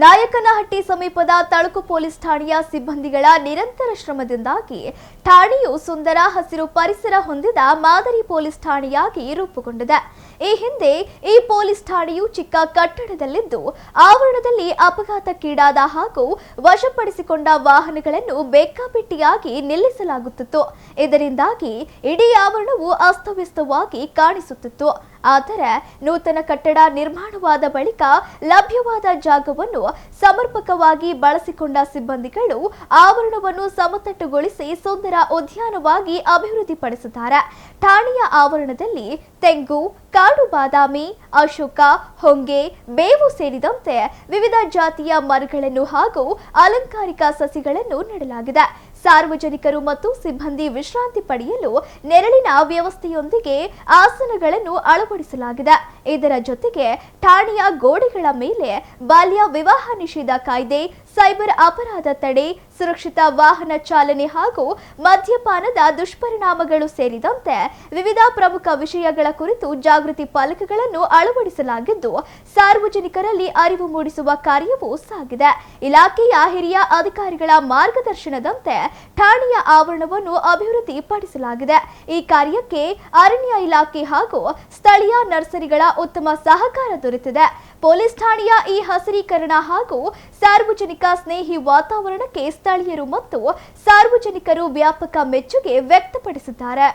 ನಾಯಕನಹಟ್ಟಿ ಸಮೀಪದ ತಳಕು ಪೊಲೀಸ್ ಠಾಣೆಯ ಸಿಬ್ಬಂದಿಗಳ ನಿರಂತರ ಶ್ರಮದಿಂದಾಗಿ ಠಾಣೆಯು ಸುಂದರ ಹಸಿರು ಪರಿಸರ ಹೊಂದಿದ ಮಾದರಿ ಪೊಲೀಸ್ ಠಾಣೆಯಾಗಿ ರೂಪುಗೊಂಡಿದೆ. ಈ ಹಿಂದೆ ಈ ಪೊಲೀಸ್ ಠಾಣೆಯು ಚಿಕ್ಕ ಕಟ್ಟಡದಲ್ಲಿದ್ದು ಆವರಣದಲ್ಲಿ ಅಪಘಾತಕ್ಕೀಡಾದ ಹಾಗೂ ವಶಪಡಿಸಿಕೊಂಡ ವಾಹನಗಳನ್ನು ಬೇಕಾಬಿಟ್ಟಿಯಾಗಿ ನಿಲ್ಲಿಸಲಾಗುತ್ತಿತ್ತು. ಇದರಿಂದಾಗಿ ಇಡೀ ಆವರಣವು ಅಸ್ತವ್ಯಸ್ತವಾಗಿ ಕಾಣಿಸುತ್ತಿತ್ತು. ಆದರೆ ನೂತನ ಕಟ್ಟಡ ನಿರ್ಮಾಣವಾದ ಬಳಿಕ ಲಭ್ಯವಾದ ಜಾಗವನ್ನು ಸಮರ್ಪಕವಾಗಿ ಬಳಸಿಕೊಂಡ ಸಿಬ್ಬಂದಿಗಳು ಆವರಣವನ್ನು ಸಮತಟ್ಟುಗೊಳಿಸಿ ಸುಂದರ ಉದ್ಯಾನವಾಗಿ ಅಭಿವೃದ್ಧಿಪಡಿಸಿದ್ದಾರೆ. ಠಾಣೆಯ ಆವರಣದಲ್ಲಿ ತೆಂಗು, ಕಾಡು ಬಾದಾಮಿ, ಅಶೋಕ, ಹೊಂಗೆ, ಬೇವು ಸೇರಿದಂತೆ ವಿವಿಧ ಜಾತಿಯ ಮರಗಳನ್ನು ಹಾಗೂ ಅಲಂಕಾರಿಕ ಸಸಿಗಳನ್ನು ನೆಡಲಾಗಿದೆ. ಸಾರ್ವಜನಿಕರು ಮತ್ತು ಸಿಬ್ಬಂದಿ ವಿಶ್ರಾಂತಿ ಪಡೆಯಲು ನೆರಳಿನ ವ್ಯವಸ್ಥೆಯೊಂದಿಗೆ ಆಸನಗಳನ್ನು ಅಳವಡಿಸಲಾಗಿದೆ. ಇದರ ಜೊತೆಗೆ ಠಾಣೆಯ ಗೋಡೆಗಳ ಮೇಲೆ ಬಾಲ್ಯ ವಿವಾಹ ನಿಷೇಧ ಕಾಯ್ದೆ, ಸೈಬರ್ ಅಪರಾಧ ತಡೆ, ಸುರಕ್ಷಿತ ವಾಹನ ಚಾಲನೆ ಹಾಗೂ ಮದ್ಯಪಾನದ ದುಷ್ಪರಿಣಾಮಗಳು ಸೇರಿದಂತೆ ವಿವಿಧ ಪ್ರಮುಖ ವಿಷಯಗಳ ಕುರಿತು ಜಾಗೃತಿ ಫಲಕಗಳನ್ನು ಅಳವಡಿಸಲಾಗಿದ್ದು ಸಾರ್ವಜನಿಕರಲ್ಲಿ ಅರಿವು ಮೂಡಿಸುವ ಕಾರ್ಯವೂ ಸಾಗಿದೆ. ಇಲಾಖೆಯ ಹಿರಿಯ ಅಧಿಕಾರಿಗಳ ಮಾರ್ಗದರ್ಶನದಂತೆ ಠಾಣೆಯ ಆವರಣವನ್ನು ಅಭಿವೃದ್ಧಿ ಪಡಿಸಲಾಗಿದೆ. ಈ ಕಾರ್ಯಕ್ಕೆ ಅರಣ್ಯ ಇಲಾಖೆ ಹಾಗೂ ಸ್ಥಳೀಯ ನರ್ಸರಿಗಳ ಉತ್ತಮ ಸಹಕಾರ ದೊರೆತಿದೆ. ಪೊಲೀಸ್ ಠಾಣೆಯ ಈ ಹಸಿರೀಕರಣ ಹಾಗೂ ಸಾರ್ವಜನಿಕ ಸ್ನೇಹಿ ವಾತಾವರಣಕ್ಕೆ ಸ್ಥಳೀಯರು ಮತ್ತು ಸಾರ್ವಜನಿಕರು ವ್ಯಾಪಕ ಮೆಚ್ಚುಗೆ ವ್ಯಕ್ತಪಡಿಸಿದ್ದಾರೆ.